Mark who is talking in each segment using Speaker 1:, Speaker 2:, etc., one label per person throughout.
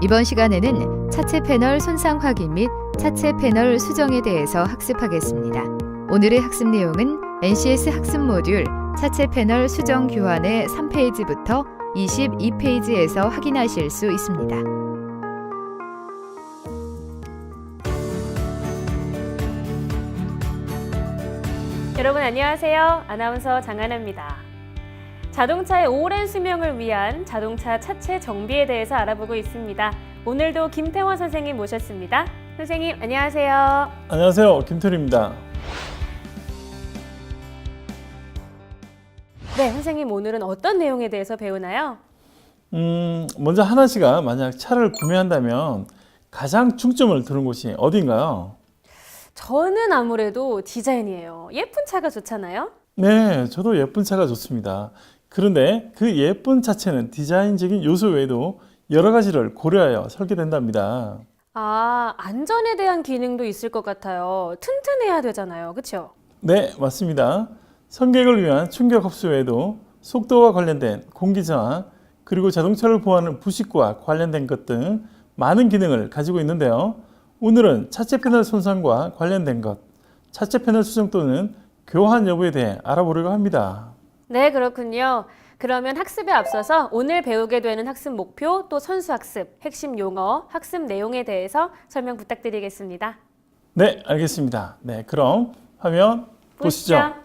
Speaker 1: 이번 시간에는 차체 패널 손상 확인 및 차체 패널 수정에 대해서 학습하겠습니다. 오늘의 학습 내용은 NCS 학습 모듈 차체 패널 수정 교환의 3페이지부터 22페이지에서 확인하실 수 있습니다.
Speaker 2: 여러분 안녕하세요. 아나운서 장하나입니다. 자동차의 오랜 수명을 위한 자동차 차체 정비에 대해서 알아보고 있습니다. 오늘도 김태원 선생님 모셨습니다. 선생님 안녕하세요.
Speaker 3: 안녕하세요. 김태훈입니다.
Speaker 2: 네, 선생님 오늘은 어떤 내용에 대해서 배우나요?
Speaker 3: 먼저 하나 씨가 만약 차를 구매한다면 가장 중점을 두는 곳이 어디인가요?
Speaker 2: 저는 아무래도 디자인이에요. 예쁜 차가 좋잖아요.
Speaker 3: 네, 저도 예쁜 차가 좋습니다. 그런데 그 예쁜 차체는 디자인적인 요소 외에도 여러 가지를 고려하여 설계된답니다.
Speaker 2: 안전에 대한 기능도 있을 것 같아요. 튼튼해야 되잖아요. 그렇죠?
Speaker 3: 네, 맞습니다. 승객을 위한 충격 흡수 외에도 속도와 관련된 공기 저항, 그리고 자동차를 보호하는 부식과 관련된 것 등 많은 기능을 가지고 있는데요. 오늘은 차체 패널 손상과 관련된 것, 차체 패널 수정 또는 교환 여부에 대해 알아보려고 합니다.
Speaker 2: 네, 그렇군요. 그러면 학습에 앞서서 오늘 배우게 되는 학습 목표, 또 선수 학습, 핵심 용어, 학습 내용에 대해서 설명 부탁드리겠습니다.
Speaker 3: 네, 알겠습니다. 네, 그럼 화면 보시죠.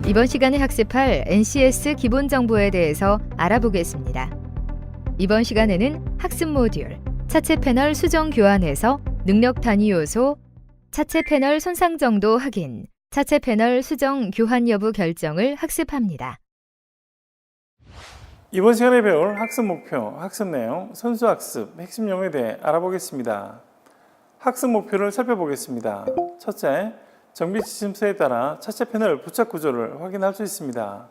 Speaker 1: 이번 시간에 학습할 NCS 기본 정보에 대해서 알아보겠습니다. 이번 시간에는 학습 모듈 차체 패널 수정 교환에서 능력 단위 요소, 차체 패널 손상 정도 확인, 차체 패널 수정 교환 여부 결정을 학습합니다.
Speaker 3: 이번 시간에 배울 학습 목표, 학습 내용, 선수 학습, 핵심 용어에 대해 알아보겠습니다. 학습 목표를 살펴보겠습니다. 첫째, 정비 지침서에 따라 차체 패널 부착 구조를 확인할 수 있습니다.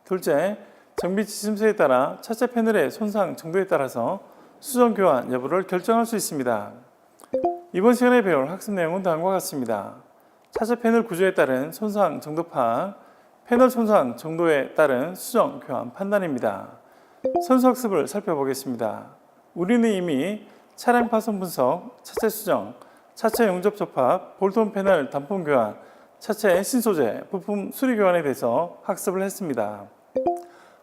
Speaker 3: 둘째, 정비 지침서에 따라 차체 패널의 손상 정도에 따라서 수정 교환 여부를 결정할 수 있습니다. 이번 시간에 배울 학습 내용은 다음과 같습니다. 차체 패널 구조에 따른 손상 정도 파악, 패널 손상 정도에 따른 수정 교환 판단입니다. 선수 학습을 살펴보겠습니다. 우리는 이미 차량 파손 분석, 차체 수정, 차체 용접 접합, 볼트온 패널 단품 교환, 차체 신소재, 부품 수리 교환에 대해서 학습을 했습니다.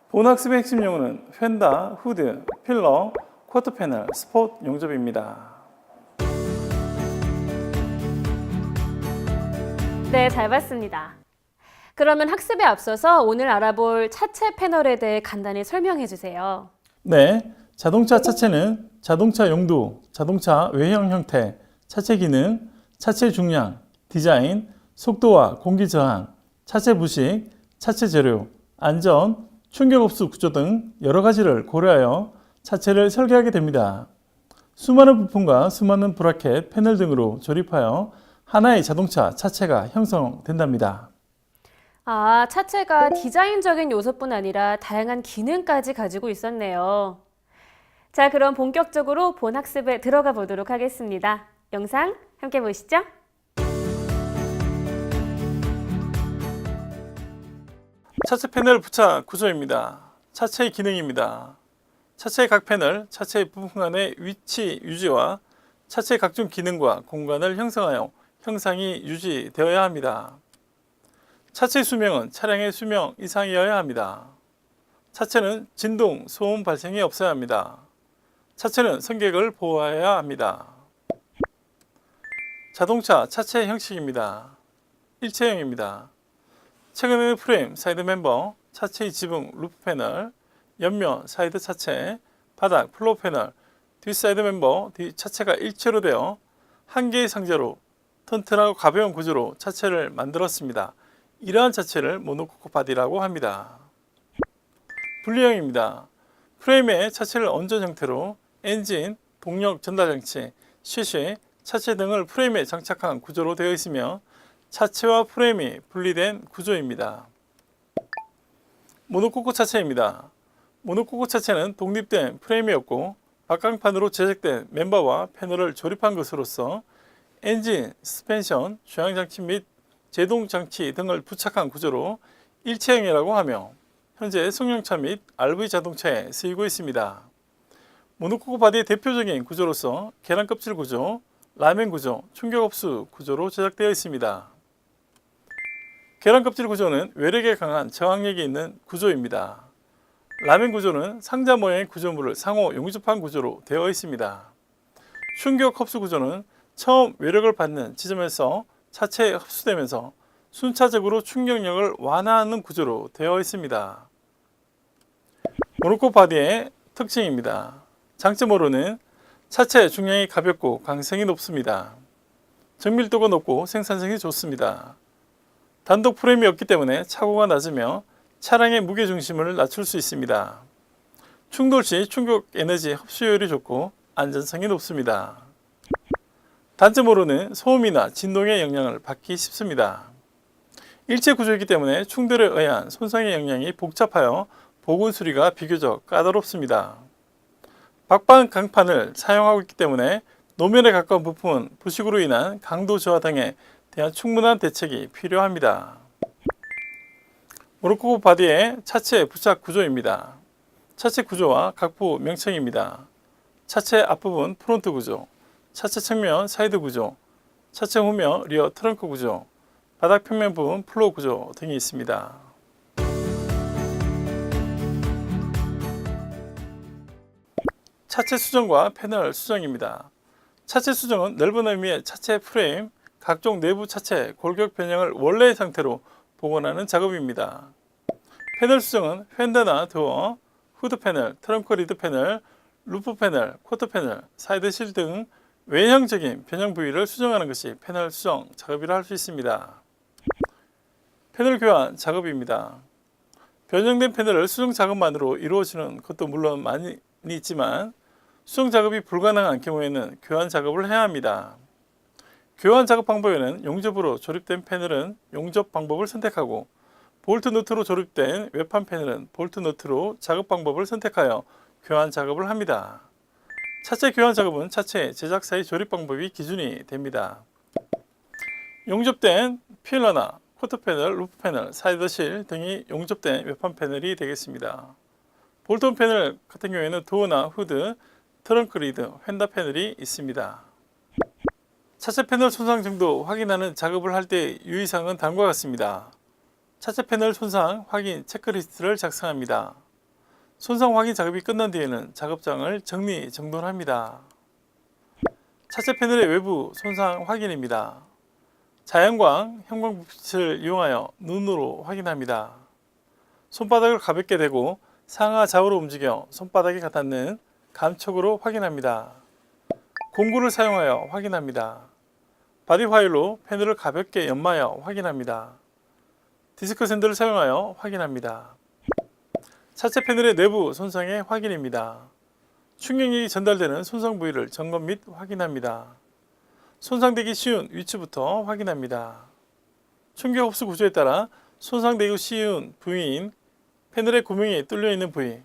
Speaker 3: 본 학습의 핵심 용어는 휀다, 후드, 필러, 쿼터 패널, 스폿 용접입니다.
Speaker 2: 네, 잘 봤습니다. 그러면 학습에 앞서서 오늘 알아볼 차체 패널에 대해 간단히 설명해 주세요.
Speaker 3: 네, 자동차 차체는 자동차 용도, 자동차 외형 형태, 차체 기능, 차체 중량, 디자인, 속도와 공기 저항, 차체 부식, 차체 재료, 안전, 충격 흡수 구조 등 여러 가지를 고려하여 차체를 설계하게 됩니다. 수많은 부품과 수많은 브라켓, 패널 등으로 조립하여 하나의 자동차 차체가 형성된답니다.
Speaker 2: 차체가 디자인적인 요소뿐 아니라 다양한 기능까지 가지고 있었네요. 자, 그럼 본격적으로 본 학습에 들어가 보도록 하겠습니다. 영상 함께 보시죠.
Speaker 3: 차체 패널 부착 구조입니다. 차체의 기능입니다. 차체의 각 패널, 차체의 부품 간의 위치 유지와 차체의 각종 기능과 공간을 형성하여 형상이 유지되어야 합니다. 차체 수명은 차량의 수명 이상이어야 합니다. 차체는 진동, 소음 발생이 없어야 합니다. 차체는 승객을 보호해야 합니다. 자동차 차체 형식입니다. 일체형입니다. 최근에는 프레임, 사이드 멤버, 차체의 지붕, 루프 패널, 옆면, 사이드 차체, 바닥, 플로어 패널, 뒷사이드 멤버, 뒷차체가 일체로 되어 한 개의 상자로 튼튼하고 가벼운 구조로 차체를 만들었습니다. 이러한 차체를 모노코크 바디라고 합니다. 분리형입니다. 프레임에 차체를 얹은 형태로 엔진, 동력 전달 장치, 쉐쉐, 차체 등을 프레임에 장착한 구조로 되어 있으며 차체와 프레임이 분리된 구조입니다. 모노코크 차체입니다. 모노코크 차체는 독립된 프레임이었고 막강판으로 제작된 멤버와 패널을 조립한 것으로서 엔진, 스펜션, 조향장치 및 제동장치 등을 부착한 구조로 일체형이라고 하며 현재 승용차 및 RV 자동차에 쓰이고 있습니다. 모노코크 바디의 대표적인 구조로서 계란 껍질 구조, 라멘 구조, 충격 흡수 구조로 제작되어 있습니다. 계란 껍질 구조는 외력에 강한 저항력이 있는 구조입니다. 라멘 구조는 상자 모양의 구조물을 상호 용접한 구조로 되어 있습니다. 충격 흡수 구조는 처음 외력을 받는 지점에서 차체에 흡수되면서 순차적으로 충격력을 완화하는 구조로 되어 있습니다. 모노코크 바디의 특징입니다. 장점으로는 차체 중량이 가볍고 강성이 높습니다. 정밀도가 높고 생산성이 좋습니다. 단독 프레임이 없기 때문에 차고가 낮으며 차량의 무게중심을 낮출 수 있습니다. 충돌 시 충격 에너지 흡수율이 좋고 안전성이 높습니다. 단점으로는 소음이나 진동의 영향을 받기 쉽습니다. 일체 구조이기 때문에 충돌에 의한 손상의 영향이 복잡하여 보건 수리가 비교적 까다롭습니다. 박반 강판을 사용하고 있기 때문에 노면에 가까운 부품은 부식으로 인한 강도 저하 등에 대한 충분한 대책이 필요합니다. 모노코크 바디의 차체 부착 구조입니다. 차체 구조와 각부 명칭입니다. 차체 앞부분 프론트 구조, 차체 측면 사이드 구조, 차체 후면 리어 트렁크 구조, 바닥 평면 부분 플로어 구조 등이 있습니다. 차체 수정과 패널 수정입니다. 차체 수정은 넓은 의미의 차체 프레임, 각종 내부 차체 골격 변형을 원래의 상태로 복원하는 작업입니다. 패널 수정은 휀더나 도어, 후드 패널, 트렁크 리드 패널, 루프 패널, 쿼터 패널, 사이드 실 등 외형적인 변형 부위를 수정하는 것이 패널 수정 작업이라 할 수 있습니다. 패널 교환 작업입니다. 변형된 패널을 수정 작업만으로 이루어지는 것도 물론 많이 있지만 수정 작업이 불가능한 경우에는 교환 작업을 해야 합니다. 교환 작업 방법에는 용접으로 조립된 패널은 용접 방법을 선택하고 볼트 너트로 조립된 외판 패널은 볼트 너트로 작업 방법을 선택하여 교환 작업을 합니다. 차체 교환 작업은 차체 제작사의 조립 방법이 기준이 됩니다. 용접된 필러나 쿼터 패널, 루프 패널, 사이드 실 등이 용접된 외판 패널이 되겠습니다. 볼트온 패널 같은 경우에는 도어나 후드, 트렁크 리드, 휀더 패널이 있습니다. 차체 패널 손상 정도 확인하는 작업을 할 때 유의사항은 다음과 같습니다. 차체 패널 손상 확인 체크리스트를 작성합니다. 손상 확인 작업이 끝난 뒤에는 작업장을 정리 정돈합니다. 차체 패널의 외부 손상 확인입니다. 자연광, 형광빛을 이용하여 눈으로 확인합니다. 손바닥을 가볍게 대고 상하 좌우로 움직여 손바닥에 닿는 감촉으로 확인합니다. 공구를 사용하여 확인합니다. 바디 화일로 패널을 가볍게 연마하여 확인합니다. 디스크 샌드를 사용하여 확인합니다. 차체 패널의 내부 손상의 확인입니다. 충격력이 전달되는 손상 부위를 점검 및 확인합니다. 손상되기 쉬운 위치부터 확인합니다. 충격 흡수 구조에 따라 손상되기 쉬운 부위인 패널의 구멍이 뚫려 있는 부위,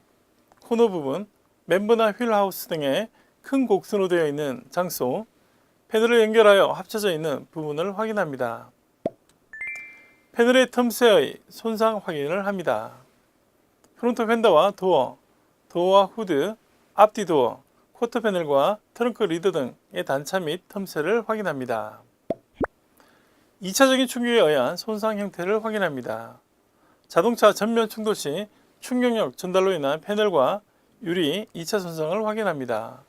Speaker 3: 코너 부분, 멤버나 휠하우스 등의 큰 곡선으로 되어 있는 장소, 패널을 연결하여 합쳐져 있는 부분을 확인합니다. 패널의 틈새의 손상 확인을 합니다. 프론트 휀더와 도어, 도어와 후드, 앞뒤 도어, 쿼터 패널과 트렁크 리드 등의 단차 및 틈새를 확인합니다. 2차적인 충격에 의한 손상 형태를 확인합니다. 자동차 전면 충돌 시 충격력 전달로 인한 패널과 유리 2차 손상을 확인합니다.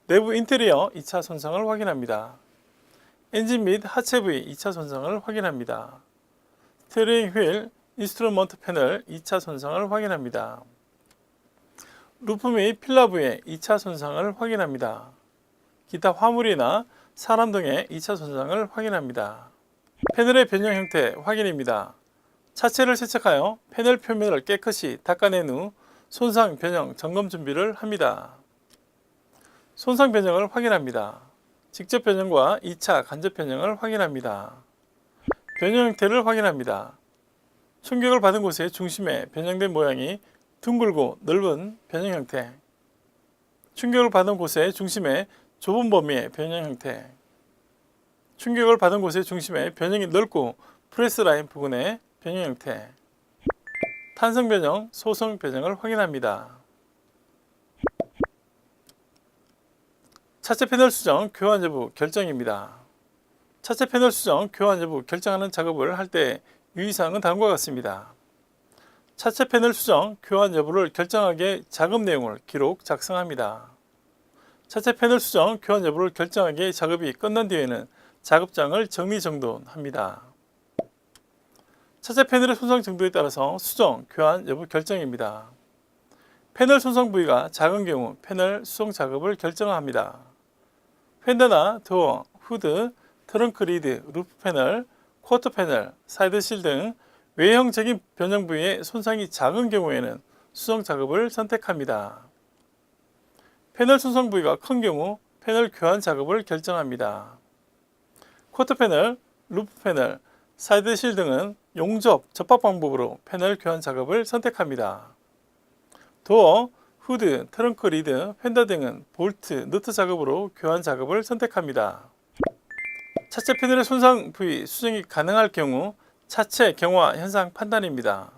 Speaker 3: 내부 인테리어 2차 손상을 확인합니다. 엔진 및 하체 부위 2차 손상을 확인합니다. 스티어링 휠, 인스트루먼트 패널 2차 손상을 확인합니다. 루프 및 필라 부위의 2차 손상을 확인합니다. 기타 화물이나 사람 등의 2차 손상을 확인합니다. 패널의 변형 형태 확인입니다. 차체를 세척하여 패널 표면을 깨끗이 닦아낸 후 손상 변형 점검 준비를 합니다. 손상 변형을 확인합니다. 직접 변형과 2차 간접 변형을 확인합니다. 변형 형태를 확인합니다. 충격을 받은 곳의 중심에 변형된 모양이 둥글고 넓은 변형 형태, 충격을 받은 곳의 중심에 좁은 범위의 변형 형태, 충격을 받은 곳의 중심에 변형이 넓고 프레스 라인 부분의 변형 형태, 탄성 변형, 소성 변형을 확인합니다. 차체 패널 수정, 교환 여부 결정입니다. 차체 패널 수정, 교환 여부 결정하는 작업을 할 때 유의사항은 다음과 같습니다. 차체 패널 수정, 교환 여부를 결정하기에 작업 내용을 기록, 작성합니다. 차체 패널 수정, 교환 여부를 결정하기에 작업이 끝난 뒤에는 작업장을 정리정돈합니다. 차체 패널의 손상 정도에 따라서 수정, 교환 여부 결정입니다. 패널 손상 부위가 작은 경우 패널 수정 작업을 결정합니다. 펜더나 도어, 후드, 트렁크 리드, 루프 패널, 쿼터 패널, 사이드 실 등 외형적인 변형 부위의 손상이 작은 경우에는 수정 작업을 선택합니다. 패널 손상 부위가 큰 경우 패널 교환 작업을 결정합니다. 쿼터 패널, 루프 패널, 사이드 실 등은 용접, 접합 방법으로 패널 교환 작업을 선택합니다. 도어, 후드, 트렁크 리드, 펜더 등은 볼트, 너트 작업으로 교환 작업을 선택합니다. 차체 패널의 손상 부위 수정이 가능할 경우 차체 경화 현상 판단입니다.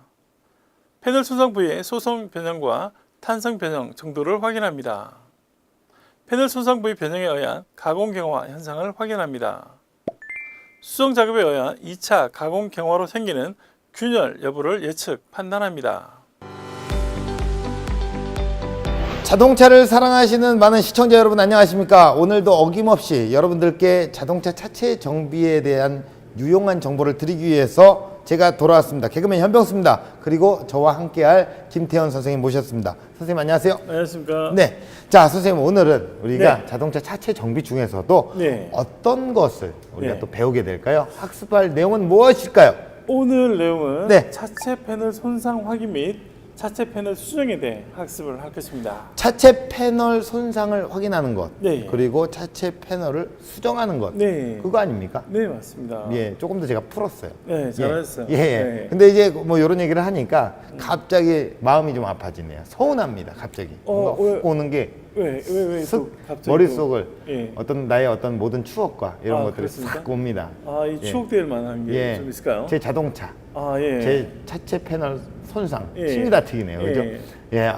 Speaker 3: 패널 손상 부위의 소성 변형과 탄성 변형 정도를 확인합니다. 패널 손상 부위 변형에 의한 가공 경화 현상을 확인합니다. 수정 작업에 의한 2차 가공 경화로 생기는 균열 여부를 예측 판단합니다.
Speaker 4: 자동차를 사랑하시는 많은 시청자 여러분 안녕하십니까? 오늘도 어김없이 여러분들께 자동차 차체 정비에 대한 유용한 정보를 드리기 위해서 제가 돌아왔습니다. 개그맨 현병수입니다. 그리고 저와 함께할 김태현 선생님 모셨습니다. 선생님 안녕하세요.
Speaker 3: 안녕하십니까?
Speaker 4: 네, 자 선생님 오늘은 우리가
Speaker 3: 네.
Speaker 4: 자동차 차체 정비 중에서도
Speaker 3: 네.
Speaker 4: 어떤 것을 우리가
Speaker 3: 네.
Speaker 4: 또 배우게 될까요? 학습할 내용은 무엇일까요?
Speaker 3: 오늘 내용은
Speaker 4: 네.
Speaker 3: 차체 패널 손상 확인 및 차체 패널 수정에 대해 학습을 할 것입니다.
Speaker 4: 차체 패널 손상을 확인하는 것,
Speaker 3: 네.
Speaker 4: 그리고 차체 패널을 수정하는 것,
Speaker 3: 네.
Speaker 4: 그거 아닙니까?
Speaker 3: 네, 맞습니다.
Speaker 4: 예, 조금 더 제가 풀었어요.
Speaker 3: 네, 잘하셨어요.
Speaker 4: 예, 예.
Speaker 3: 네.
Speaker 4: 근데 이제 뭐 이런 얘기를 하니까 갑자기 마음이 좀 아파지네요. 서운합니다, 갑자기. 뭔가
Speaker 3: 왜?
Speaker 4: 훅 오는 게
Speaker 3: 왜
Speaker 4: 슥
Speaker 3: 갑자기
Speaker 4: 머릿속을
Speaker 3: 예.
Speaker 4: 어떤 나의 어떤 모든 추억과 이런
Speaker 3: 아,
Speaker 4: 것들이
Speaker 3: 그렇습니까?
Speaker 4: 싹 옵니다.
Speaker 3: 이
Speaker 4: 예.
Speaker 3: 추억될 만한 게 좀 있을까요?
Speaker 4: 제 자동차,
Speaker 3: 예.
Speaker 4: 제 차체 패널 손상,
Speaker 3: 예.
Speaker 4: 침이 다 튀기네요, 그죠?
Speaker 3: 예.
Speaker 4: 예,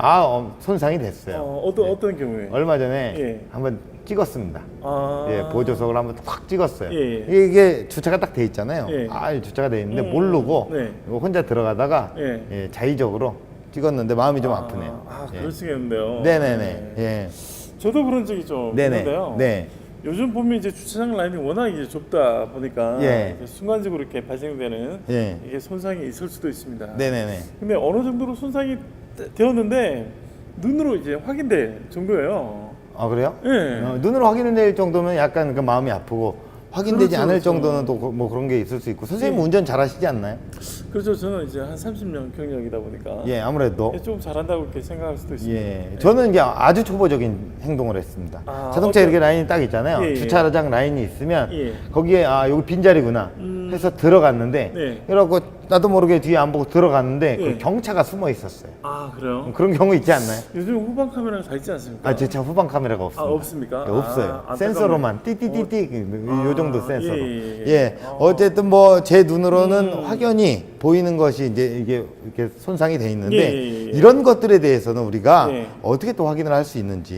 Speaker 4: 손상이 됐어요.
Speaker 3: 어떤 경우에?
Speaker 4: 얼마 전에
Speaker 3: 예.
Speaker 4: 한번 찍었습니다.
Speaker 3: 아.
Speaker 4: 예, 보조석을 한번 확 찍었어요.
Speaker 3: 예.
Speaker 4: 이게 주차가 딱 돼 있잖아요.
Speaker 3: 예.
Speaker 4: 주차가 돼 있는데 모르고
Speaker 3: 네.
Speaker 4: 이거 혼자 들어가다가
Speaker 3: 예.
Speaker 4: 예, 자의적으로 찍었는데 마음이 좀 아프네요. 예.
Speaker 3: 그러시겠는데요.
Speaker 4: 네네네. 예.
Speaker 3: 저도 그런 적이 좀
Speaker 4: 네네.
Speaker 3: 있는데요.
Speaker 4: 네.
Speaker 3: 요즘 보면 이제 주차장 라인이 워낙 이제 좁다 보니까
Speaker 4: 예.
Speaker 3: 이제 순간적으로 이렇게 발생되는
Speaker 4: 예.
Speaker 3: 이게 손상이 있을 수도 있습니다.
Speaker 4: 네네네.
Speaker 3: 근데 어느 정도로 손상이 되었는데 눈으로 이제 확인될 정도예요.
Speaker 4: 아 그래요?
Speaker 3: 예.
Speaker 4: 눈으로 확인될 정도면 약간 그 마음이 아프고 확인되지
Speaker 3: 그렇죠,
Speaker 4: 않을
Speaker 3: 그렇죠.
Speaker 4: 정도는 또 뭐 그런 게 있을 수 있고 선생님
Speaker 3: 예.
Speaker 4: 운전 잘하시지 않나요?
Speaker 3: 그렇죠. 저는 이제 한 30년 경력이다 보니까
Speaker 4: 예, 아무래도.
Speaker 3: 좀 잘한다고 이렇게 생각할 수도 있습니다.
Speaker 4: 예, 저는 이제 아주 초보적인 행동을 했습니다. 자동차
Speaker 3: 어떤-
Speaker 4: 이렇게 라인이 딱 있잖아요.
Speaker 3: 예, 예.
Speaker 4: 주차장 라인이 있으면
Speaker 3: 예.
Speaker 4: 거기에 여기 빈자리구나 해서 들어갔는데
Speaker 3: 네.
Speaker 4: 그래갖고 나도 모르게 뒤에 안 보고 들어갔는데
Speaker 3: 예.
Speaker 4: 그 경차가 숨어 있었어요.
Speaker 3: 그래요?
Speaker 4: 그런 경우 있지 않나요?
Speaker 3: 요즘 후방 카메라가 다 있지 않습니까?
Speaker 4: 제 차 후방 카메라가 없습니다.
Speaker 3: 없습니까?
Speaker 4: 네, 없어요.
Speaker 3: 안타깝네.
Speaker 4: 센서로만 띠띠띠띠 요 정도 센서로.
Speaker 3: 예.
Speaker 4: 예. 어쨌든 뭐 제 눈으로는 확연히 보이는 것이 이제 이게 이렇게 손상이 돼 있는데
Speaker 3: 예.
Speaker 4: 이런 것들에 대해서는 우리가
Speaker 3: 예.
Speaker 4: 어떻게 또 확인을 할 수 있는지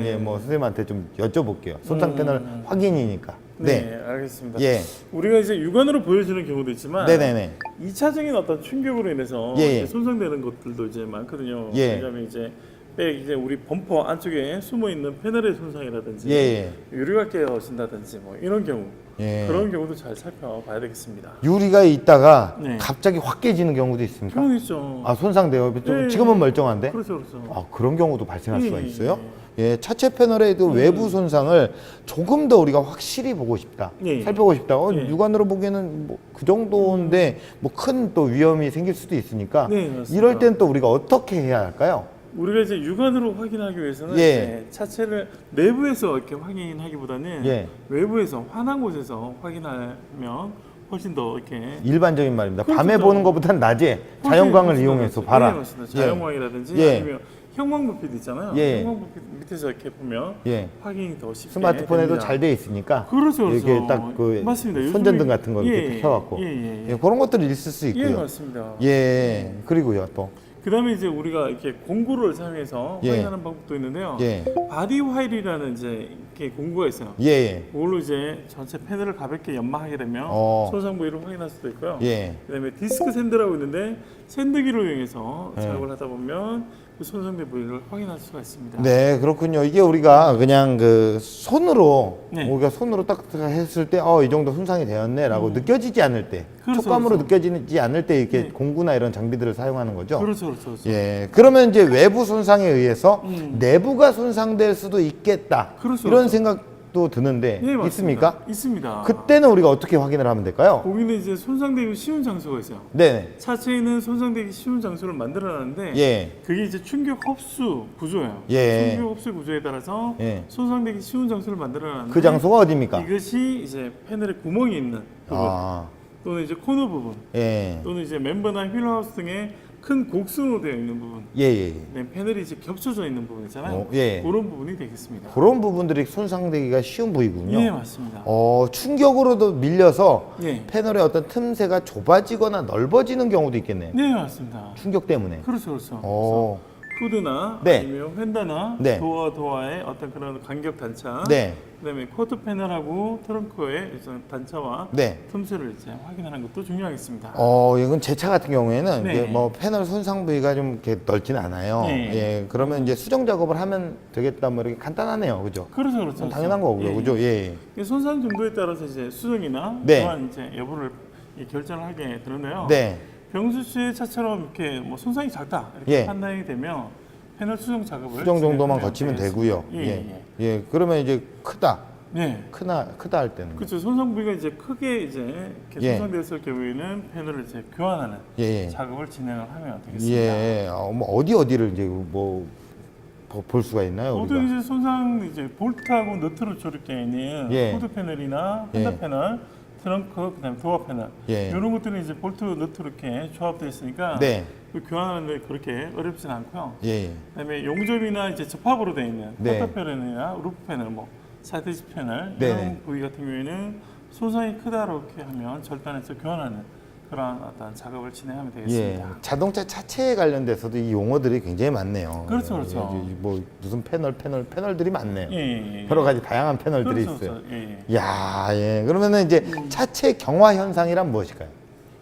Speaker 4: 예, 뭐 선생님한테 좀 여쭤볼게요. 손상 패널 확인이니까.
Speaker 3: 네, 알겠습니다.
Speaker 4: 예.
Speaker 3: 우리가 이제 육안으로 보여지는 경우도 있지만
Speaker 4: 네네네.
Speaker 3: 2차적인 어떤 충격으로 인해서
Speaker 4: 예, 예.
Speaker 3: 이제 손상되는 것들도 이제 많거든요.
Speaker 4: 예.
Speaker 3: 왜냐하면 이제 이제 우리 범퍼 안쪽에 숨어 있는 패널의 손상이라든지
Speaker 4: 예.
Speaker 3: 유리가 깨어진다든지 뭐 이런 경우
Speaker 4: 예.
Speaker 3: 그런 경우도 잘 살펴봐야 되겠습니다.
Speaker 4: 유리가 있다가
Speaker 3: 네.
Speaker 4: 갑자기 확 깨지는 경우도 있습니까?
Speaker 3: 경우 있죠.
Speaker 4: 손상돼요.
Speaker 3: 예.
Speaker 4: 지금은 멀쩡한데?
Speaker 3: 그렇죠, 그렇죠.
Speaker 4: 그런 경우도 발생할 수가
Speaker 3: 예,
Speaker 4: 있어요? 예, 차체 패널에도 외부 손상을 조금 더 우리가 확실히 보고 싶다.
Speaker 3: 예.
Speaker 4: 살펴보고 싶다.
Speaker 3: 예.
Speaker 4: 육안으로 보기에는 뭐 그 정도인데 뭐 큰 또 위험이 생길 수도 있으니까
Speaker 3: 네, 맞습니다.
Speaker 4: 이럴 땐 또 우리가 어떻게 해야 할까요?
Speaker 3: 우리가 이제 육안으로 확인하기 위해서는
Speaker 4: 예.
Speaker 3: 이제 차체를 내부에서 이렇게 확인하기보다는
Speaker 4: 예.
Speaker 3: 외부에서 환한 곳에서 확인하면 훨씬 더 이렇게
Speaker 4: 일반적인 말입니다.
Speaker 3: 그렇죠.
Speaker 4: 밤에 보는 것보다는 낮에 자연광을 이용해서 봐라.
Speaker 3: 네, 맞습니다.
Speaker 4: 예.
Speaker 3: 자연광이라든지
Speaker 4: 예.
Speaker 3: 아니면 형광불빛 있잖아요.
Speaker 4: 예.
Speaker 3: 형광불빛 밑에서 이렇게 보면
Speaker 4: 예.
Speaker 3: 확인이 더 쉽게
Speaker 4: 스마트폰에도
Speaker 3: 됩니다.
Speaker 4: 잘 돼 있으니까
Speaker 3: 그렇죠, 그렇죠.
Speaker 4: 이렇게 딱 그
Speaker 3: 맞습니다.
Speaker 4: 손전등
Speaker 3: 요즘에-
Speaker 4: 같은 거 이렇게
Speaker 3: 예,
Speaker 4: 펴갖고
Speaker 3: 예, 예, 예.
Speaker 4: 예, 그런 것들이 있을 수
Speaker 3: 예,
Speaker 4: 있고요.
Speaker 3: 맞습니다.
Speaker 4: 예, 그리고요 또
Speaker 3: 그다음에 이제 우리가 이렇게 공구를 사용해서
Speaker 4: 예.
Speaker 3: 확인하는 방법도 있는데요.
Speaker 4: 예,
Speaker 3: 바디 화일이라는 이제 이렇게 공구가 있어요.
Speaker 4: 예, 예,
Speaker 3: 그걸로 이제 전체 패널을 가볍게 연마하게 되면 손상 부위를 확인할 수도 있고요.
Speaker 4: 예.
Speaker 3: 그다음에 디스크 샌드라고 있는데 샌드기를 이용해서
Speaker 4: 예.
Speaker 3: 작업을 하다 보면 그 손상된 부위를 확인할 수가 있습니다.
Speaker 4: 네, 그렇군요. 이게 우리가 그냥 그 손으로
Speaker 3: 네.
Speaker 4: 우리가 손으로 딱 했을 때, 이 정도 손상이 되었네라고 느껴지지 않을 때,
Speaker 3: 그렇죠,
Speaker 4: 촉감으로
Speaker 3: 그렇죠.
Speaker 4: 느껴지지 않을 때 이렇게
Speaker 3: 네.
Speaker 4: 공구나 이런 장비들을 사용하는 거죠.
Speaker 3: 그렇죠, 그렇죠, 그렇죠.
Speaker 4: 예, 그러면 이제 외부 손상에 의해서
Speaker 3: 음.
Speaker 4: 내부가 손상될 수도 있겠다.
Speaker 3: 그렇죠,
Speaker 4: 이런
Speaker 3: 그렇죠.
Speaker 4: 생각도 드는데
Speaker 3: 예, 맞습니다.
Speaker 4: 있습니까?
Speaker 3: 있습니다.
Speaker 4: 그때는 우리가 어떻게 확인을 하면 될까요?
Speaker 3: 거기는 이제 손상되기 쉬운 장소가 있어요.
Speaker 4: 네,
Speaker 3: 차체에는 손상되기 쉬운 장소를 만들어놨는데
Speaker 4: 예,
Speaker 3: 그게 이제 충격 흡수 구조예요.
Speaker 4: 예.
Speaker 3: 충격 흡수 구조에 따라서
Speaker 4: 예.
Speaker 3: 손상되기 쉬운 장소를 만들어놨는데
Speaker 4: 그 장소가 어디입니까?
Speaker 3: 이것이 이제 패널에 구멍이 있는 부분
Speaker 4: 아,
Speaker 3: 또는 이제 코너 부분
Speaker 4: 예,
Speaker 3: 또는 이제 멤버나 휠하우스 등의 큰 곡선으로 되어 있는 부분,
Speaker 4: 예, 예.
Speaker 3: 네, 패널이 이제 겹쳐져 있는 부분 있잖아요.
Speaker 4: 예.
Speaker 3: 그런 부분이 되겠습니다.
Speaker 4: 그런 부분들이 손상되기가 쉬운 부위군요.
Speaker 3: 예, 맞습니다.
Speaker 4: 충격으로도 밀려서
Speaker 3: 예,
Speaker 4: 패널의 어떤 틈새가 좁아지거나 넓어지는 경우도 있겠네요.
Speaker 3: 네, 맞습니다.
Speaker 4: 충격 때문에.
Speaker 3: 그렇죠, 그렇죠.
Speaker 4: 어,
Speaker 3: 후드나
Speaker 4: 네.
Speaker 3: 아니면 휀다나
Speaker 4: 네.
Speaker 3: 도어와의 어떤 그런 간격 단차,
Speaker 4: 네,
Speaker 3: 그다음에 코트 패널하고 트렁크의 어떤 단차와
Speaker 4: 네.
Speaker 3: 틈새를 이제 확인하는 것도 중요하겠습니다.
Speaker 4: 이건 제 차 같은 경우에는
Speaker 3: 네.
Speaker 4: 이제 뭐 패널 손상 부위가 좀 이렇게 넓지는 않아요.
Speaker 3: 네.
Speaker 4: 예, 그러면 이제 수정 작업을 하면 되겠다, 뭐 이렇게 간단하네요, 그죠?
Speaker 3: 그렇죠, 그렇죠.
Speaker 4: 당연한 거고요,
Speaker 3: 예,
Speaker 4: 그죠?
Speaker 3: 예.
Speaker 4: 예,
Speaker 3: 손상 정도에 따라서 이제 수정이나
Speaker 4: 네.
Speaker 3: 교환 이제 여부를 결정을 하게 되는데요.
Speaker 4: 네,
Speaker 3: 병수 씨의 차처럼 이렇게 뭐 손상이 작다 이렇게
Speaker 4: 예.
Speaker 3: 판단이 되면 패널 수정 작업을
Speaker 4: 수정 정도만
Speaker 3: 진행하면
Speaker 4: 거치면
Speaker 3: 되겠습니다.
Speaker 4: 되고요.
Speaker 3: 예,
Speaker 4: 예,
Speaker 3: 예.
Speaker 4: 예, 그러면 이제 크다 할 때는.
Speaker 3: 그렇죠. 손상 부위가 이제 크게 이제 이렇게
Speaker 4: 예.
Speaker 3: 손상되었을 경우에는 패널을 이제 교환하는
Speaker 4: 예, 예.
Speaker 3: 작업을 진행을 하면 되겠습니다.
Speaker 4: 예, 뭐 어디를 이제 뭐 볼 수가 있나요?
Speaker 3: 모든
Speaker 4: 우리가?
Speaker 3: 이제 손상 이제 볼트하고 너트로 조립되어 있는
Speaker 4: 예.
Speaker 3: 후드 패널이나 핸들
Speaker 4: 예.
Speaker 3: 패널, 트렁크, 그다음에 도어 패널
Speaker 4: 예.
Speaker 3: 이런 것들은 이제 볼트 너트로 이렇게 조합되어 있으니까
Speaker 4: 네,
Speaker 3: 그 교환하는데 그렇게 어렵지는 않고요.
Speaker 4: 예, 예.
Speaker 3: 그다음에 용접이나 이제 접합으로 되어 있는
Speaker 4: 네.
Speaker 3: 포터 패널이나 루프 패널, 뭐 사이드 패널
Speaker 4: 네네.
Speaker 3: 이런 부위 같은 경우에는 손상이 크다 이렇게 하면 절단해서 교환하는 그런 어떤 작업을 진행하면
Speaker 4: 예,
Speaker 3: 되겠습니다.
Speaker 4: 자동차 차체에 관련돼서도 이 용어들이 굉장히 많네요.
Speaker 3: 그렇죠, 그렇죠.
Speaker 4: 뭐 무슨 패널들이 많네요.
Speaker 3: 예, 예, 예.
Speaker 4: 여러 가지 다양한 패널들이
Speaker 3: 그렇죠,
Speaker 4: 있어요.
Speaker 3: 그렇죠. 예, 예.
Speaker 4: 야, 예. 그러면은 이제 차체 경화 현상이란 무엇일까요?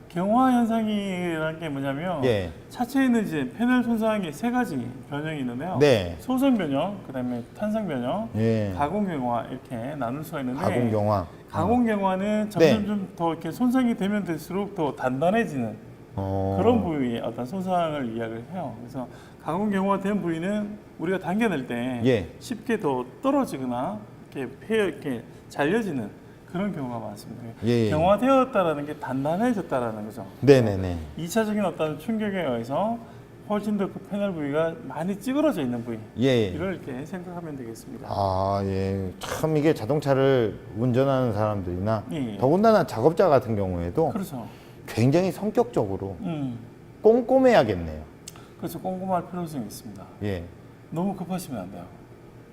Speaker 3: 경화 현상이라는 게 뭐냐면
Speaker 4: 예,
Speaker 3: 차체에는 이제 패널 손상이 세 가지 변형이 있는데요.
Speaker 4: 네,
Speaker 3: 소선 변형, 그다음에 탄성 변형,
Speaker 4: 예,
Speaker 3: 가공 경화 이렇게 나눌 수가 있는데
Speaker 4: 가공 경화.
Speaker 3: 가공 경화는
Speaker 4: 네.
Speaker 3: 점점 좀 더 이렇게 손상이 되면 될수록 더 단단해지는 그런 부위의 어떤 손상을 이야기를 해요. 그래서 가공 경화된 부위는 우리가 당겨낼 때
Speaker 4: 예.
Speaker 3: 쉽게 더 떨어지거나 이렇게 잘려지는 그런 경우가 많습니다.
Speaker 4: 예, 예.
Speaker 3: 경화되었다라는 게 단단해졌다라는 거죠.
Speaker 4: 네네네.
Speaker 3: 2차적인 어떤 충격에 의해서 훨씬 더 그 패널 부위가 많이 찌그러져 있는 부위.
Speaker 4: 예, 예.
Speaker 3: 이걸 이렇게 생각하면 되겠습니다.
Speaker 4: 아, 예. 참 이게 자동차를 운전하는 사람들이나
Speaker 3: 예, 예.
Speaker 4: 더군다나 작업자 같은 경우에도
Speaker 3: 그렇죠.
Speaker 4: 굉장히 성격적으로 꼼꼼해야겠네요.
Speaker 3: 그래서 꼼꼼할 필요성이 있습니다.
Speaker 4: 예.
Speaker 3: 너무 급하시면 안 돼요.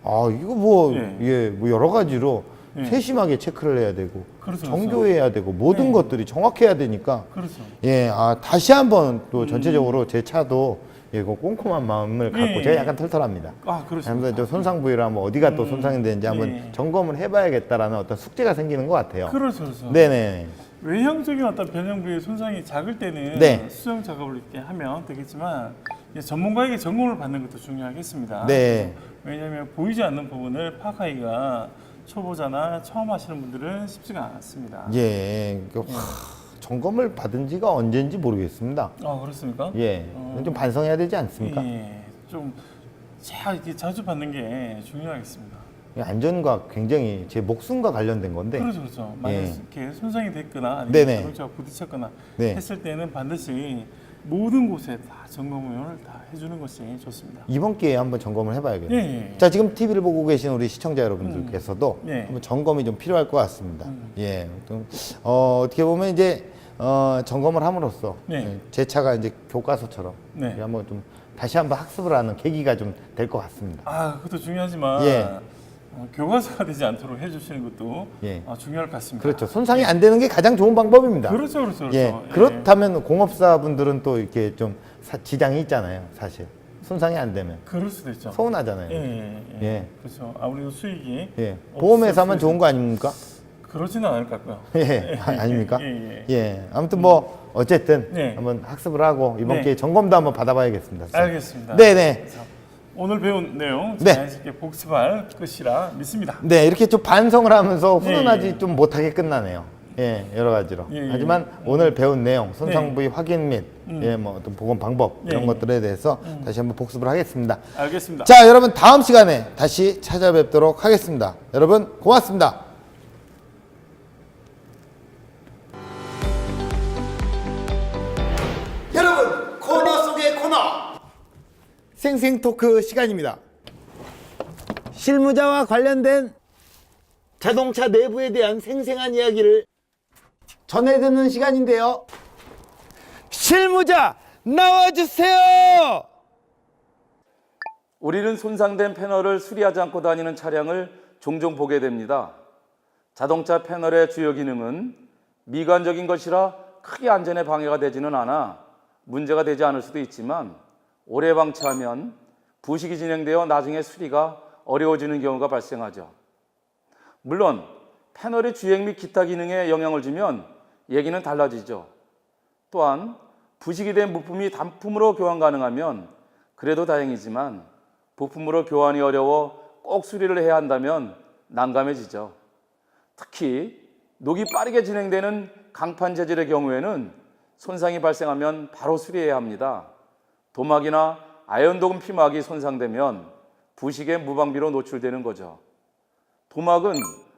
Speaker 4: 아, 이거 뭐,
Speaker 3: 예.
Speaker 4: 예, 뭐 여러 가지로
Speaker 3: 예.
Speaker 4: 세심하게 체크를 해야 되고,
Speaker 3: 그렇죠,
Speaker 4: 정교해야 되고, 모든
Speaker 3: 예.
Speaker 4: 것들이 정확해야 되니까,
Speaker 3: 그렇죠.
Speaker 4: 예, 다시 한번 또 전체적으로 제 차도 예, 그 꼼꼼한 마음을 갖고
Speaker 3: 예.
Speaker 4: 제가 약간 털털합니다.
Speaker 3: 아, 그렇죠.
Speaker 4: 하면서 저 손상 부위를 한번 어디가 또 손상이 되는지 한번
Speaker 3: 예.
Speaker 4: 점검을 해봐야겠다라는 어떤 숙제가 생기는 것 같아요.
Speaker 3: 그렇죠. 그렇죠.
Speaker 4: 네네.
Speaker 3: 외형적인 어떤 변형 부위의 손상이 작을 때는
Speaker 4: 네.
Speaker 3: 수정 작업을 이렇게 하면 되겠지만 이제 전문가에게 점검을 받는 것도 중요하겠습니다.
Speaker 4: 네.
Speaker 3: 왜냐하면 보이지 않는 부분을 파악하기가 초보자나 처음 하시는 분들은 쉽지가 않습니다.
Speaker 4: 예. 점검을 받은 지가 언제인지 모르겠습니다.
Speaker 3: 아, 그렇습니까?
Speaker 4: 예. 좀 반성해야 되지 않습니까?
Speaker 3: 예, 좀 이렇게 자주 받는 게 중요하겠습니다.
Speaker 4: 안전과 굉장히 제 목숨과 관련된 건데.
Speaker 3: 그렇죠, 그렇죠. 만약
Speaker 4: 예.
Speaker 3: 이렇게 손상이 됐거나 아니면
Speaker 4: 네네.
Speaker 3: 자동차가 부딪혔거나
Speaker 4: 네.
Speaker 3: 했을 때는 반드시 모든 곳에 다 점검을 다 해주는 것이 좋습니다.
Speaker 4: 이번 기회에 한번 점검을 해봐야겠네요.
Speaker 3: 예, 예.
Speaker 4: 자, 지금 TV를 보고 계신 우리 시청자 여러분들께서도
Speaker 3: 예.
Speaker 4: 한번 점검이 좀 필요할 것 같습니다. 예. 어떻게 보면 이제 점검을 함으로써
Speaker 3: 네.
Speaker 4: 제 차가 이제 교과서처럼
Speaker 3: 네.
Speaker 4: 이렇게 한번 좀 다시 한번 학습을 하는 계기가 좀 될 것 같습니다.
Speaker 3: 아, 그것도 중요하지만
Speaker 4: 예.
Speaker 3: 교과서가 되지 않도록 해주시는 것도
Speaker 4: 예.
Speaker 3: 중요할 것 같습니다.
Speaker 4: 그렇죠. 손상이 안 되는 게 가장 좋은 방법입니다.
Speaker 3: 그렇죠, 그렇죠, 그렇죠.
Speaker 4: 예. 그렇다면 공업사분들은 또 이렇게 좀 지장이 있잖아요, 사실. 손상이 안 되면
Speaker 3: 그럴 수도 있죠.
Speaker 4: 서운하잖아요.
Speaker 3: 예. 그렇죠. 아무래도 수익이
Speaker 4: 예. 보험회사만 좋은 거 아닙니까?
Speaker 3: 그러지는 않을 것 같고요.
Speaker 4: 예. 아닙니까?
Speaker 3: 예.
Speaker 4: 예. 아무튼 뭐 어쨌든
Speaker 3: 네.
Speaker 4: 한번 학습을 하고 이번
Speaker 3: 네.
Speaker 4: 기회에 점검도 한번 받아봐야겠습니다.
Speaker 3: 알겠습니다.
Speaker 4: 네네.
Speaker 3: 그래서 오늘 배운 내용
Speaker 4: 네.
Speaker 3: 자연스럽게 복습할 것이라 믿습니다.
Speaker 4: 네, 이렇게 좀 반성을 하면서 훈훈하지
Speaker 3: 예.
Speaker 4: 좀 못하게 끝나네요. 예, 여러 가지로.
Speaker 3: 예.
Speaker 4: 하지만 오늘 배운 내용, 손상 부위 확인 및 예, 뭐 어떤 보건 방법 이런
Speaker 3: 예.
Speaker 4: 것들에 대해서 다시 한번 복습을 하겠습니다.
Speaker 3: 알겠습니다.
Speaker 4: 자, 여러분 다음 시간에 다시 찾아뵙도록 하겠습니다. 여러분 고맙습니다. 여러분 코너 속의 코너 생생 토크 시간입니다. 실무자와 관련된 자동차 내부에 대한 생생한 이야기를 전해드리는 시간인데요. 실무자 나와주세요.
Speaker 5: 우리는 손상된 패널을 수리하지 않고 다니는 차량을 종종 보게 됩니다. 자동차 패널의 주요 기능은 미관적인 것이라 크게 안전에 방해가 되지는 않아 문제가 되지 않을 수도 있지만 오래 방치하면 부식이 진행되어 나중에 수리가 어려워지는 경우가 발생하죠. 물론 패널의 주행 및 기타 기능에 영향을 주면 얘기는 달라지죠. 또한 부식이 된 부품이 단품으로 교환 가능하면 그래도 다행이지만 부품으로 교환이 어려워 꼭 수리를 해야 한다면 난감해지죠. 특히 녹이 빠르게 진행되는 강판 재질의 경우에는 손상이 발생하면 바로 수리해야 합니다. 도막이나 아연도금 피막이 손상되면 부식의 무방비로 노출되는 거죠. 도막은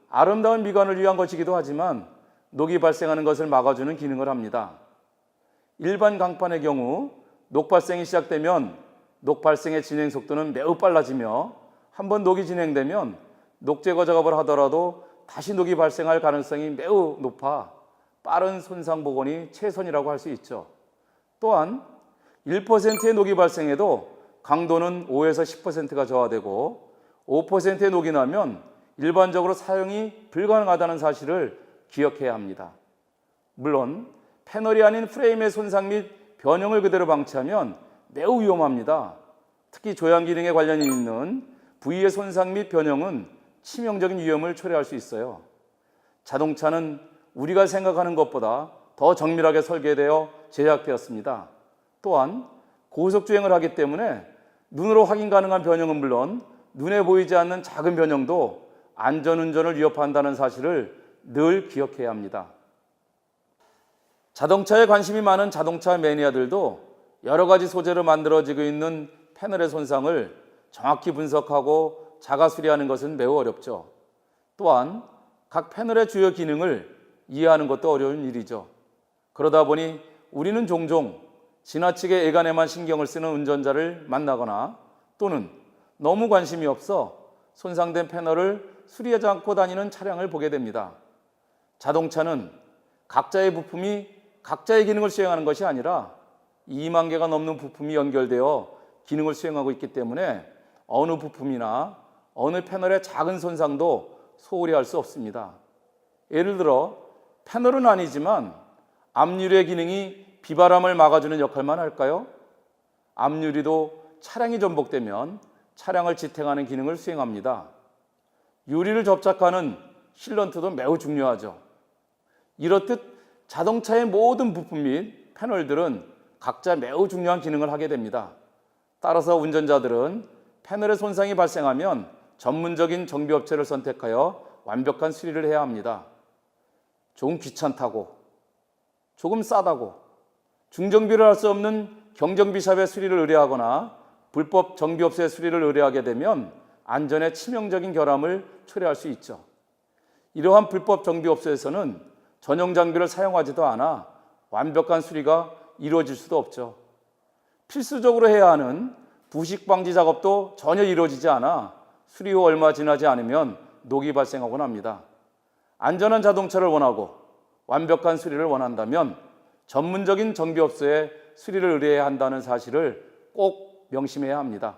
Speaker 5: 아름다운 미관을 위한 것이기도 하지만 녹이 발생하는 것을 막아주는 기능을 합니다. 일반 강판의 경우 녹 발생이 시작되면 녹 발생의 진행 속도는 매우 빨라지며 한번 녹이 진행되면 녹 제거 작업을 하더라도 다시 녹이 발생할 가능성이 매우 높아 빠른 손상 복원이 최선이라고 할 수 있죠. 또한 1%의 녹이 발생해도 강도는 5에서 10%가 저하되고 5%의 녹이 나면 일반적으로 사용이 불가능하다는 사실을 기억해야 합니다. 물론 패널이 아닌 프레임의 손상 및 변형을 그대로 방치하면 매우 위험합니다. 특히 조향 기능에 관련이 있는 부위의 손상 및 변형은 치명적인 위험을 초래할 수 있어요. 자동차는 우리가 생각하는 것보다 더 정밀하게 설계되어 제작되었습니다. 또한 고속주행을 하기 때문에 눈으로 확인 가능한 변형은 물론 눈에 보이지 않는 작은 변형도 안전운전을 위협한다는 사실을 늘 기억해야 합니다. 자동차에 관심이 많은 자동차 매니아들도 여러 가지 소재로 만들어지고 있는 패널의 손상을 정확히 분석하고 자가 수리하는 것은 매우 어렵죠. 또한 각 패널의 주요 기능을 이해하는 것도 어려운 일이죠. 그러다 보니 우리는 종종 지나치게 애간에만 신경을 쓰는 운전자를 만나거나 또는 너무 관심이 없어 손상된 패널을 수리하지 않고 다니는 차량을 보게 됩니다. 자동차는 각자의 부품이 각자의 기능을 수행하는 것이 아니라 2만 개가 넘는 부품이 연결되어 기능을 수행하고 있기 때문에 어느 부품이나 어느 패널의 작은 손상도 소홀히 할 수 없습니다. 예를 들어 패널은 아니지만 앞유리의 기능이 비바람을 막아주는 역할만 할까요? 앞유리도 차량이 전복되면 차량을 지탱하는 기능을 수행합니다. 유리를 접착하는 실런트도 매우 중요하죠. 이렇듯 자동차의 모든 부품 및 패널들은 각자 매우 중요한 기능을 하게 됩니다. 따라서 운전자들은 패널의 손상이 발생하면 전문적인 정비업체를 선택하여 완벽한 수리를 해야 합니다. 조금 귀찮다고, 조금 싸다고, 중정비를 할 수 없는 경정비샵의 수리를 의뢰하거나 불법 정비업체의 수리를 의뢰하게 되면 안전에 치명적인 결함을 초래할 수 있죠. 이러한 불법 정비업체에서는 전용 장비를 사용하지도 않아 완벽한 수리가 이루어질 수도 없죠. 필수적으로 해야 하는 부식 방지 작업도 전혀 이루어지지 않아 수리 후 얼마 지나지 않으면 녹이 발생하곤 합니다. 안전한 자동차를 원하고 완벽한 수리를 원한다면 전문적인 정비업소에 수리를 의뢰해야 한다는 사실을 꼭 명심해야 합니다.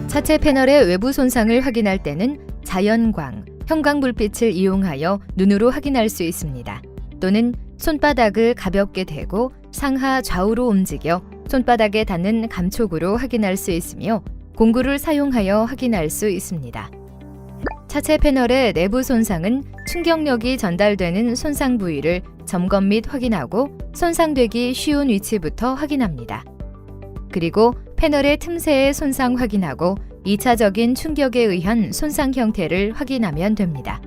Speaker 1: 차체 패널의 외부 손상을 확인할 때는 자연광, 형광불빛을 이용하여 눈으로 확인할 수 있습니다. 또는 손바닥을 가볍게 대고 상하 좌우로 움직여 손바닥에 닿는 감촉으로 확인할 수 있으며 공구를 사용하여 확인할 수 있습니다. 차체 패널의 내부 손상은 충격력이 전달되는 손상 부위를 점검 및 확인하고 손상되기 쉬운 위치부터 확인합니다. 그리고 패널의 틈새의 손상 확인하고 2차적인 충격에 의한 손상 형태를 확인하면 됩니다.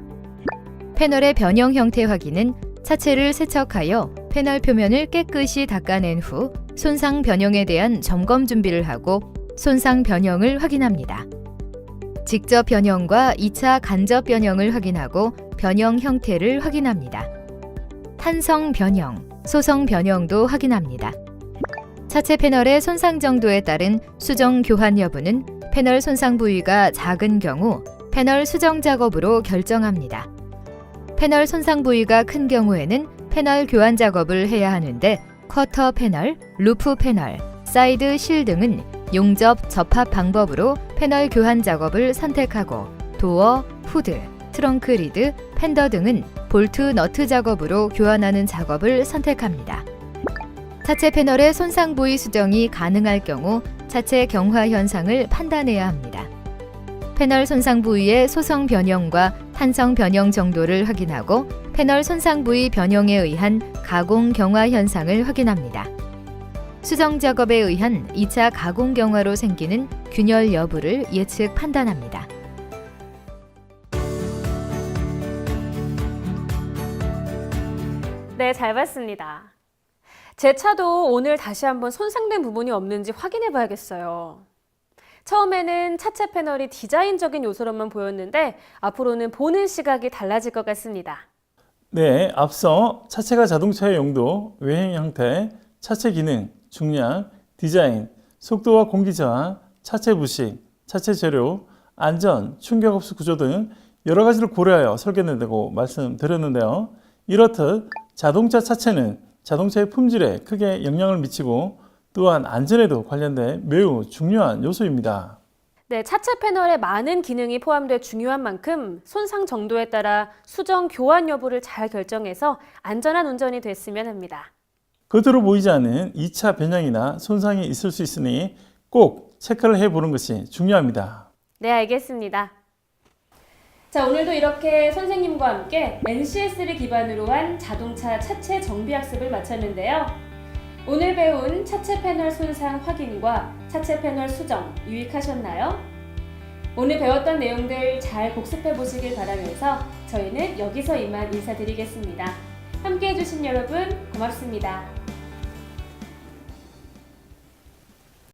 Speaker 1: 패널의 변형 형태 확인은 차체를 세척하여 패널 표면을 깨끗이 닦아낸 후 손상 변형에 대한 점검 준비를 하고 손상 변형을 확인합니다. 직접 변형과 2차 간접 변형을 확인하고 변형 형태를 확인합니다. 탄성 변형, 소성 변형도 확인합니다. 차체 패널의 손상 정도에 따른 수정 교환 여부는 패널 손상 부위가 작은 경우 패널 수정 작업으로 결정합니다. 패널 손상 부위가 큰 경우에는 패널 교환 작업을 해야 하는데 쿼터 패널, 루프 패널, 사이드 실 등은 용접 접합 방법으로 패널 교환 작업을 선택하고 도어, 후드, 트렁크 리드, 팬더 등은 볼트 너트 작업으로 교환하는 작업을 선택합니다. 차체 패널의 손상 부위 수정이 가능할 경우 차체 경화 현상을 판단해야 합니다. 패널 손상 부위의 소성 변형과 탄성 변형 정도를 확인하고 패널 손상 부위 변형에 의한 가공 경화 현상을 확인합니다. 수정 작업에 의한 2차 가공 경화로 생기는 균열 여부를 예측 판단합니다.
Speaker 2: 네, 잘 봤습니다. 제 차도 오늘 다시 한번 손상된 부분이 없는지 확인해 봐야겠어요. 처음에는 차체 패널이 디자인적인 요소로만 보였는데 앞으로는 보는 시각이 달라질 것 같습니다.
Speaker 3: 네, 앞서 차체가 자동차의 용도, 외형 형태, 차체 기능, 중량, 디자인, 속도와 공기 저항, 차체 부식, 차체 재료, 안전, 충격 흡수 구조 등 여러 가지를 고려하여 설계된다고 말씀드렸는데요. 이렇듯 자동차 차체는 자동차의 품질에 크게 영향을 미치고 또한 안전에도 관련된 매우 중요한 요소입니다.
Speaker 2: 네, 차체 패널에 많은 기능이 포함돼 중요한 만큼 손상 정도에 따라 수정 교환 여부를 잘 결정해서 안전한 운전이 됐으면 합니다.
Speaker 3: 겉으로 보이지 않는 2차 변형이나 손상이 있을 수 있으니 꼭 체크를 해보는 것이 중요합니다.
Speaker 2: 네, 알겠습니다. 자, 오늘도 이렇게 선생님과 함께 NCS를 기반으로 한 자동차 차체 정비 학습을 마쳤는데요. 오늘 배운 차체 패널 손상 확인과 차체 패널 수정 유익하셨나요? 오늘 배웠던 내용들 잘 복습해 보시길 바라면서 저희는 여기서 이만 인사드리겠습니다. 함께 해주신 여러분 고맙습니다.